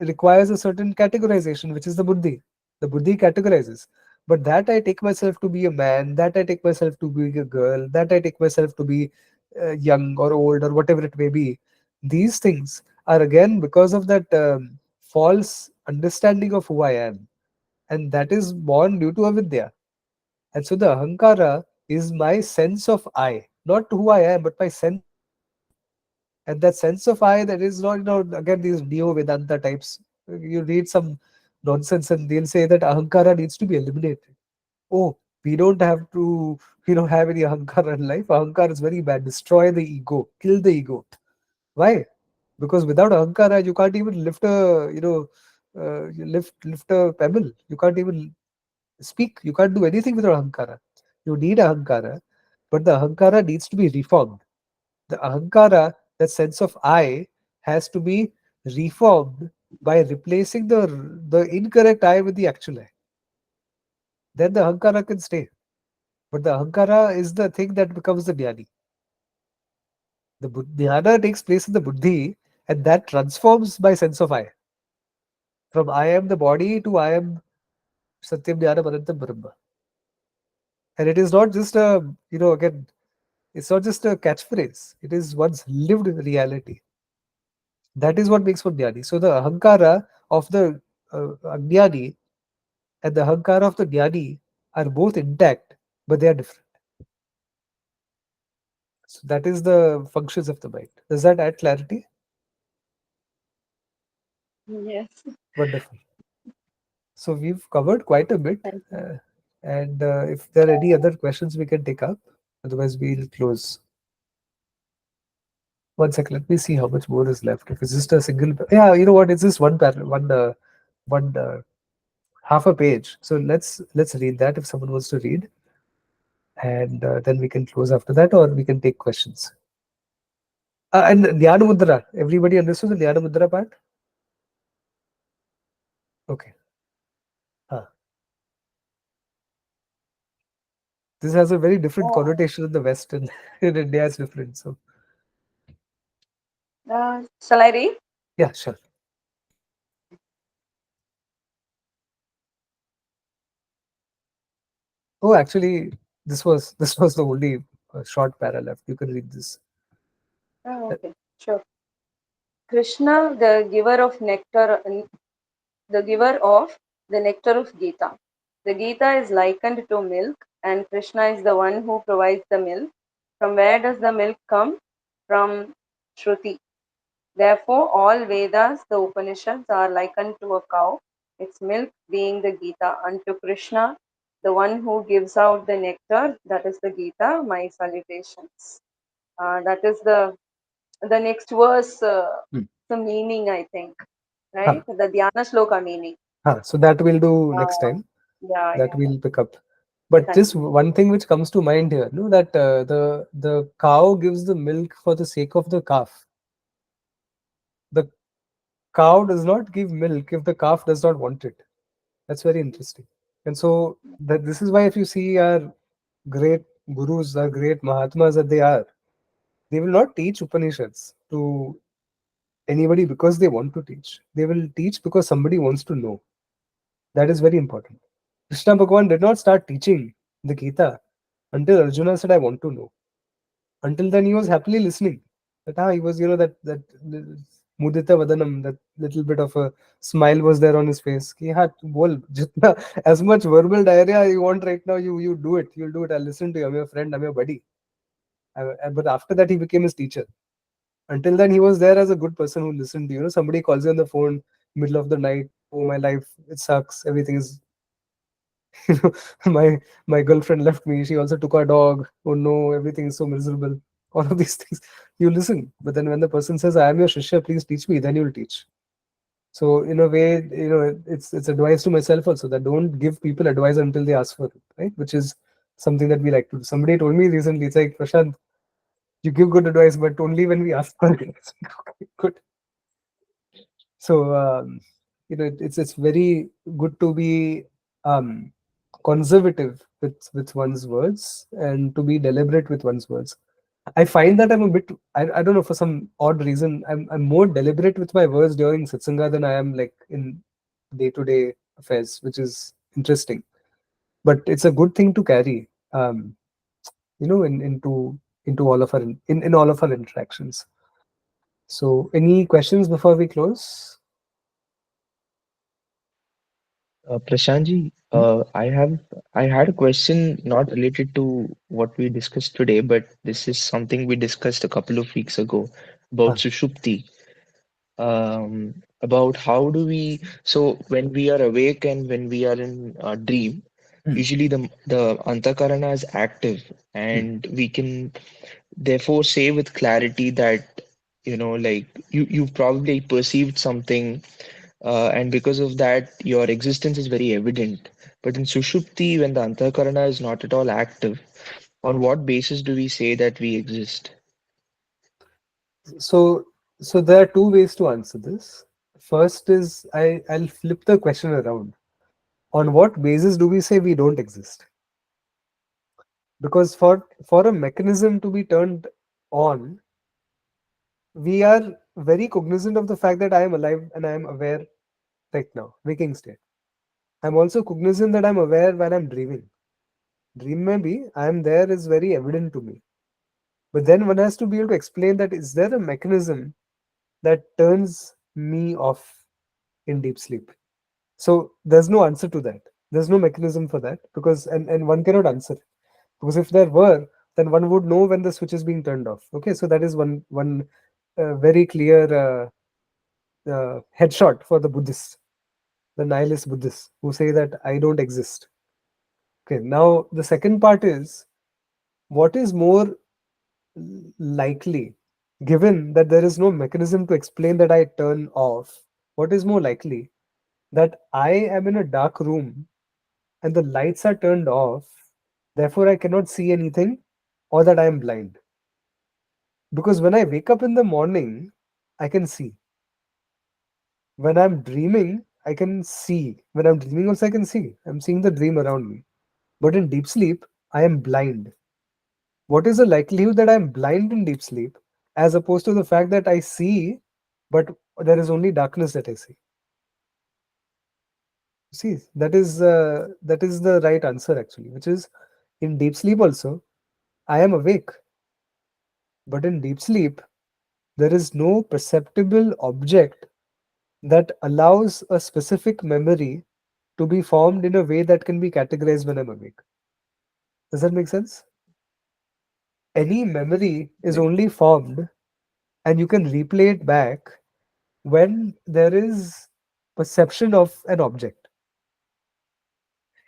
requires a certain categorization, which is the buddhi. The buddhi categorizes. But that I take myself to be a man, that I take myself to be a girl, that I take myself to be young or old or whatever it may be, these things are again because of that false understanding of who I am. And that is born due to avidya. And so the ahankara is my sense of I, not who I am, but my sense. And that sense of I, that is not, again, these neo Vedanta types. You read some nonsense and they'll say that ahankara needs to be eliminated. Oh, we don't have to, have any ahankara in life. Ahankara is very bad. Destroy the ego, kill the ego. Why? Because without ahankara, you can't even lift a, lift a pebble. You can't even speak. You can't do anything without ahankara. You need ahankara, but the ahankara needs to be reformed. The ahankara, that sense of I, has to be reformed by replacing the incorrect I with the actual I. Then the ahankara can stay. But the ahankara is the thing that becomes the jnani. The jnana takes place in the buddhi, and that transforms my sense of I. From I am the body to I am Satyam Jnana Anantam Brahma. And it is not just a, again, it's not just a catchphrase. It is one's lived reality. That is what makes one jnani. So the ahankara of the ajnani and the ahankara of the jnani are both intact, but they are different. So that is the functions of the mind. Does that add clarity? Yes. Wonderful. So we've covered quite a bit. Thank you. And if there are any other questions, we can take up. Otherwise, we'll close. One second, let me see how much more is left. If it's just a single, yeah, you know what? It's just one half a page. So let's read that if someone wants to read, and then we can close after that, or we can take questions. And Dhyana Mudra. Everybody understood the Dhyana Mudra part? Okay. This has a very different connotation in the West, and in India it's different. So Shall I read? yeah, sure. Oh, actually, this was the only short para left. You can read this. Oh, Uh, okay, sure. Krishna, the giver of the nectar of Gita. The Gita is likened to milk, and Krishna is the one who provides the milk. From where does the milk come? From Shruti. Therefore, all Vedas, the Upanishads, are likened to a cow, its milk being the Gita. Unto Krishna, the one who gives out the nectar, that is the Gita, my salutations. That is the next verse, hmm. the meaning, I think, Huh, right? The Dhyana Shloka meaning. huh. So that we'll do next Uh, time. yeah, That yeah, we'll pick up. yeah. But just Continue. one thing which comes to mind here, no, that the cow gives the milk for the sake of the calf. The cow does not give milk if the calf does not want it. That's very interesting. And so that this is why if you see our great gurus, our great Mahatmas that they will not teach Upanishads to anybody because they want to teach. They will teach because somebody wants to know. That is very important. Krishna Bhagavan did not start teaching the Gita until Arjuna said, I want to know. Until then, he was happily listening. That he was, that mudita vadanam, that little bit of a smile was there on his face. Ki, हाँ, बोल, जितना, as much verbal diarrhea you want right now, you do it. You'll do it. I'll listen to you. I'm your friend. I'm your buddy. But after that, he became his teacher. Until then, he was there as a good person who listened to you. Somebody calls you on the phone, middle of the night. Oh, my life, it sucks. Everything is, you know, my girlfriend left me. She also took our dog. Oh no, everything is so miserable. All of these things, you listen. But then when the person says, "I am your shishya, please teach me," then you'll teach. So in a way, it's advice to myself also that don't give people advice until they ask for it, right? Which is something that we like to do. Somebody told me recently, it's like, Prashant, you give good advice, but only when we ask for it. It's like, okay, good. So it's very good to be um, conservative with one's words and to be deliberate with one's words. I find that I'm a bit, I don't know, for some odd reason, I'm more deliberate with my words during satsanga than I am like in day-to-day affairs, which is interesting. But it's a good thing to carry, into all of our in all of our interactions. So, any questions before we close? Prashantji, Hmm? I had a question not related to what we discussed today, but this is something we discussed a couple of weeks ago about Ah, Sushupti. About how do we, so when we are awake and when we are in a dream, hmm, usually the antakarana is active, hmm. and we can therefore say with clarity that like you've probably perceived something, and because of that your existence is very evident. But in Sushupti, when the Antakarana is not at all active, on what basis do we say that we exist? So, so there are two ways to answer this. First is I'll flip the question around. On what basis do we say we don't exist? Because for a mechanism to be turned on, we are very cognizant of the fact that I am alive and I am aware right now, waking state. I'm also cognizant that I'm aware when I'm dreaming. Dream maybe I am there is very evident to me. But then one has to be able to explain that is there a mechanism that turns me off in deep sleep? So there's no answer to that. There's no mechanism for that because and one cannot answer it. Because if there were, then one would know when the switch is being turned off. Okay, so that is one very clear headshot for the Buddhists, the nihilist Buddhists who say that I don't exist. Okay, now the second part is what is more likely, given that there is no mechanism to explain that I turn off, what is more likely that I am in a dark room and the lights are turned off, therefore I cannot see anything, or that I am blind? Because when I wake up in the morning, I can see. When I'm dreaming, I can see. When I'm dreaming, also I can see. I'm seeing the dream around me. But in deep sleep, I am blind. What is the likelihood that I'm blind in deep sleep as opposed to the fact that I see, but there is only darkness that I see? See, that is the right answer actually, which is in deep sleep also, I am awake. But in deep sleep, there is no perceptible object that allows a specific memory to be formed in a way that can be categorized when I'm awake. Does that make sense? Any memory is Like, only formed and you can replay it back when there is perception of an object.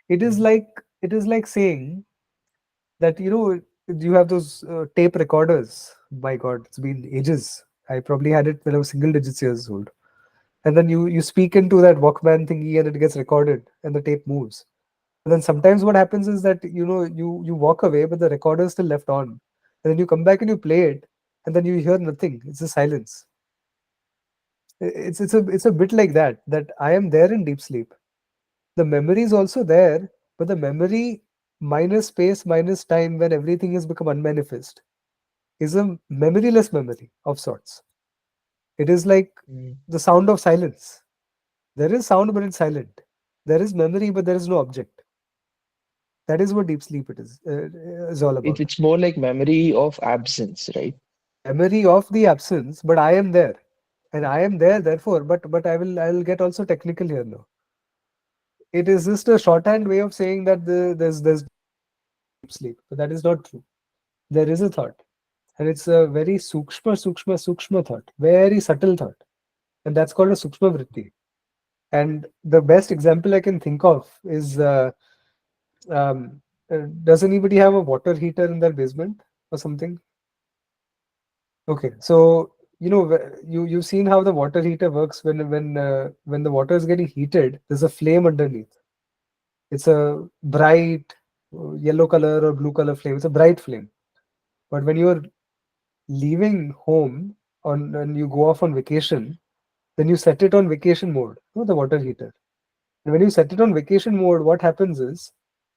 It is mm, like it is like saying that you have those tape recorders. My God, it's been ages. I probably had it when I was single digits years old. And then you speak into that Walkman thingy and it gets recorded and the tape moves. And then sometimes what happens is that you walk away, but the recorder is still left on. And then you come back and you play it, and then you hear nothing. It's a silence. It's a bit like that. That I am there in deep sleep. The memory is also there, but the memory minus space minus time when everything has become unmanifest is a memoryless memory of sorts. It is like mm. the sound of silence. There is sound, but it's silent. There is memory, but there is no object. That is what deep sleep is all about. It's more like memory of absence, right? Memory of the absence, but I am there, and I am there. Therefore, but I will get also technical here now. It is just a shorthand way of saying that there's deep sleep, but that is not true. There is a thought, and it's a very sukshma thought, very subtle thought, and that's called a sukshma vritti. And the best example I can think of is um, does anybody have a water heater in their basement or something? Okay, so you've seen how the water heater works when the water is getting heated. There's a flame underneath. It's a bright yellow color or blue color flame. It's a bright flame. But when you're leaving home on and you go off on vacation, then you set it on vacation mode, the water heater. And when you set it on vacation mode, what happens is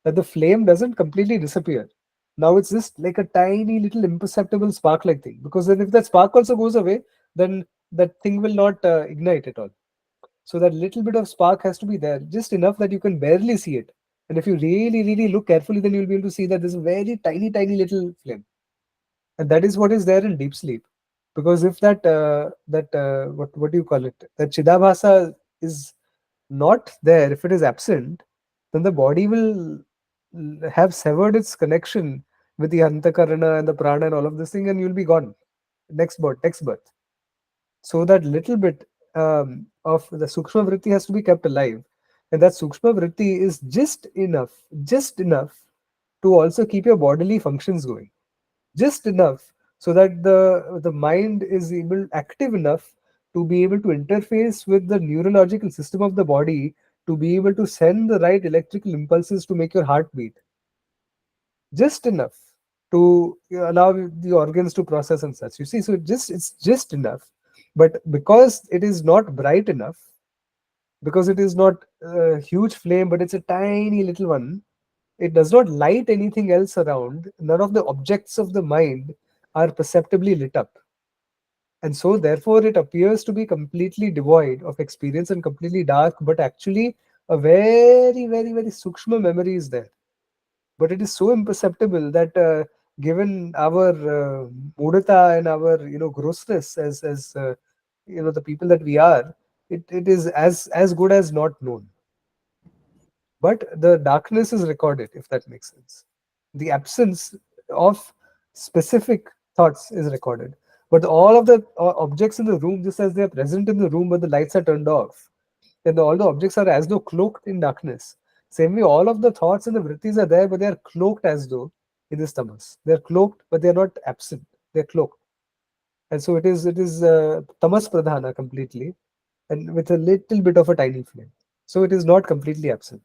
that the flame doesn't completely disappear. Now it's just like a tiny little imperceptible spark like thing. Because then if that spark also goes away, then that thing will not ignite at all. So that little bit of spark has to be there, just enough that you can barely see it. And if you really, really look carefully, then you'll be able to see that there's a very tiny, tiny little flame. And that is what is there in deep sleep. Because if what do you call it? That Chidabhasa is not there, if it is absent, then the body will have severed its connection with the Antakarana and the Prana and all of this thing, and you'll be gone. Next birth. So that little bit of the Sukshma Vritti has to be kept alive. And that Sukshma Vritti is just enough to also keep your bodily functions going. Just enough so that the mind is active enough to be able to interface with the neurological system of the body to be able to send the right electrical impulses to make your heart beat. Just enough to allow the organs to process and such. You see, so it's just enough. But because it is not bright enough, because it is not a huge flame, but it's a tiny little one, it does not light anything else around. None of the objects of the mind are perceptibly lit up. And so, therefore, it appears to be completely devoid of experience and completely dark, but actually, a very, very, very sukshma memory is there. But it is so imperceptible that, given our mudata and our grossness as the people that we are, it is as good as not known. But the darkness is recorded, if that makes sense. The absence of specific thoughts is recorded, but all of the objects in the room, just as they are present in the room but the lights are turned off, then all the objects are as though cloaked in darkness. Same way, all of the thoughts and the vrittis are there, but they are cloaked as though in this tamas. They are cloaked, but they are not absent. They are cloaked, and so it is tamas pradhana completely, and with a little bit of a tiny flame. So it is not completely absent.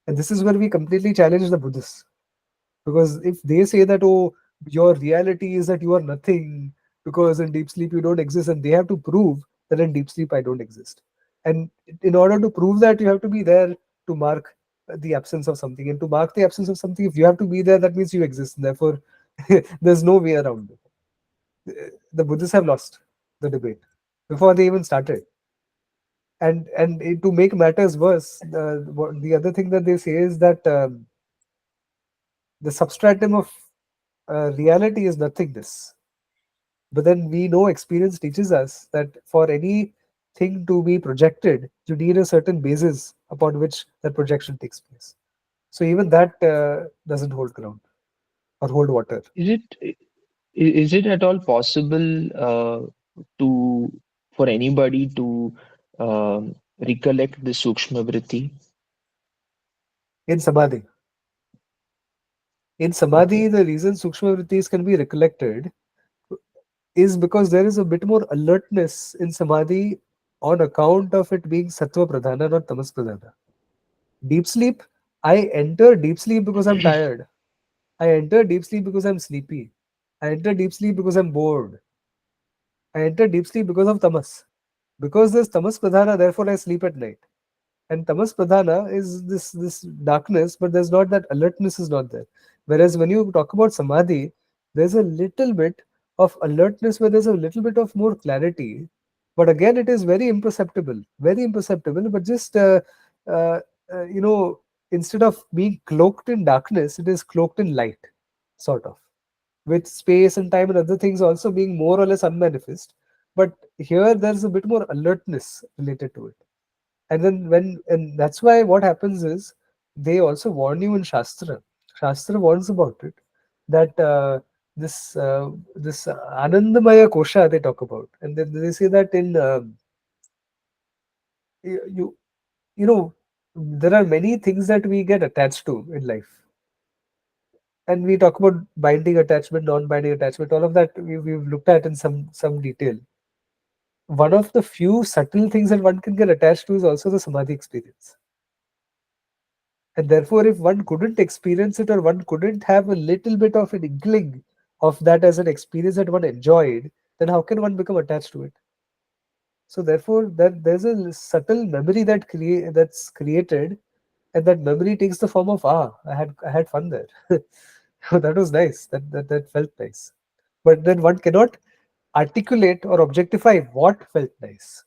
And this is where we completely challenge the Buddhists. Because if they say that, oh, your reality is that you are nothing, because in deep sleep you don't exist, and they have to prove that in deep sleep I don't exist. And in order to prove that, you have to be there to mark the absence of something. And to mark the absence of something, if you have to be there, that means you exist. And therefore, there's no way around it. The Buddhists have lost the debate before they even started. To make matters worse, the other thing that they say is that the substratum of reality is nothingness. But then we know experience teaches us that for any thing to be projected, you need a certain basis upon which that projection takes place. So even that doesn't hold ground or hold water. Is it at all possible to for anybody to recollect the Sukshma Vritti? In samadhi, Okay. the reason sukshma vrittis can be recollected is because there is a bit more alertness in samadhi on account of it being sattva pradhana, not tamas pradhana. Deep sleep, I enter deep sleep because I'm tired. I enter deep sleep because I'm sleepy. I enter deep sleep because I'm bored. I enter deep sleep because of tamas. Because there's tamas pradhana, therefore I sleep at night. And tamas pradhana is this darkness, but there's not that alertness is not there. Whereas when you talk about samadhi, there's a little bit of alertness where there's a little bit of more clarity. But again, it is very imperceptible. But just uh, you know, instead of being cloaked in darkness, it is cloaked in light, sort of, with space and time and other things also being more or less unmanifest. But here there's a bit more alertness related to it. And that's why what happens is they also warn you in Shastra warns about it, that this Anandamaya Kosha they talk about, and then they say that in you you know there are many things that we get attached to in life, and we talk about binding attachment, non-binding attachment, all of that we've looked at in some detail. One of the few subtle things that one can get attached to is also the samadhi experience. And therefore, if one couldn't experience it, or one couldn't have a little bit of an inkling of that as an experience that one enjoyed, then how can one become attached to it? So therefore, that there's a subtle memory that's created, and that memory takes the form of I had fun there. That was nice. That felt nice. But then one cannot articulate or objectify what felt nice.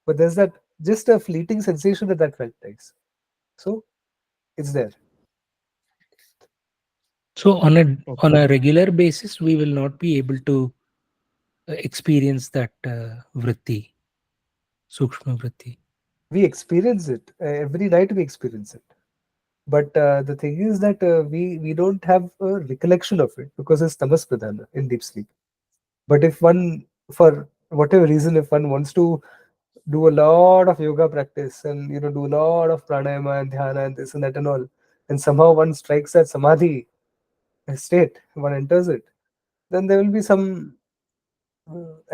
But there's that just a fleeting sensation that felt nice. So it's there. So on Okay. a regular basis, we will not be able to experience that vritti, sukshma vritti. We experience it every night. We experience it, but the thing is that we don't have a recollection of it because it's tamas pradhana in deep sleep. But if one, for whatever reason, if one wants to do a lot of yoga practice, and do a lot of pranayama and dhyana and this and that and all, and somehow one strikes that samadhi state, one enters it, then there will be some,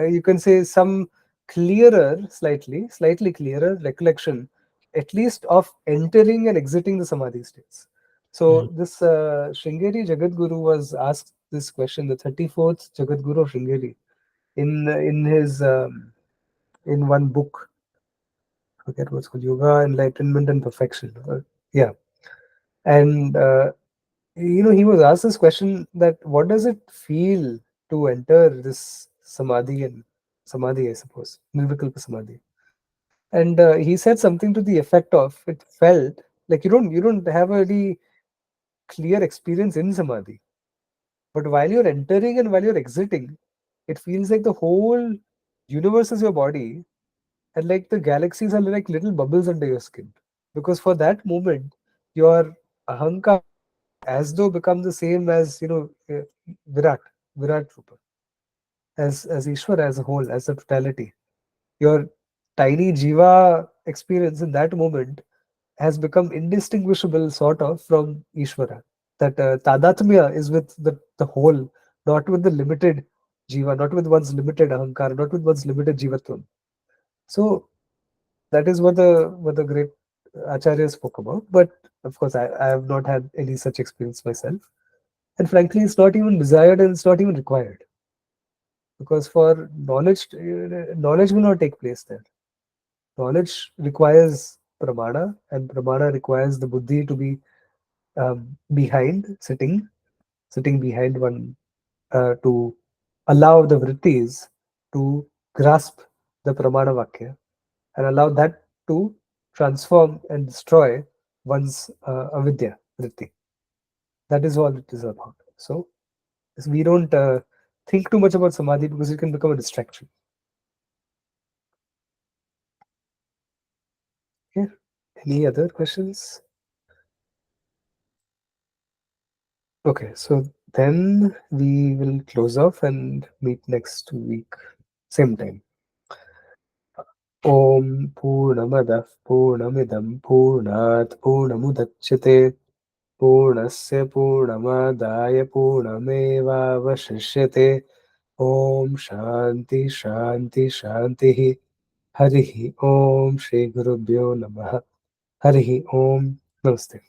you can say, some slightly clearer recollection, at least of entering and exiting the samadhi states. Mm. So this Shringeri Jagadguru was asked this question, the 34th Jagadguru of Shringeri, in his in one book, I forget what's called, Yoga, Enlightenment and Perfection. Yeah, and he was asked this question, that what does it feel to enter this samadhi, I suppose, nirvikalpa samadhi. And he said something to the effect of, it felt like you don't have a really clear experience in samadhi, but while you're entering and while you're exiting, it feels like the whole universe is your body, and like the galaxies are like little bubbles under your skin, because for that moment your ahankar as though become the same as virat virat rupa, as Ishvara as a whole, as a totality. Your tiny jiva experience in that moment has become indistinguishable, sort of, from Ishvara. That tadatmya is with the whole, not with the limited jiva, not with one's limited ahankar, not with one's limited jivatvam. So that is what the great acharya spoke about. But of course, I have not had any such experience myself, and frankly, it's not even desired and it's not even required, because for knowledge will not take place there. Knowledge requires pramana, and pramana requires the buddhi to be behind, sitting behind one, to allow the vrittis to grasp the pramana vakya, and allow that to transform and destroy one's avidya, vritti. That is all it is about. So we don't think too much about samadhi because it can become a distraction. Okay. Any other questions? Okay, so then we will close off and meet next week, same time. Om Purnamadah Purnamidam Purnat Purnamudachyate Purnasya Purnamadaya Purnamevavashishyate Om Shanti Shanti Shanti Harihi Om Shri Gurubhyo Namaha Harihi Om Namaste.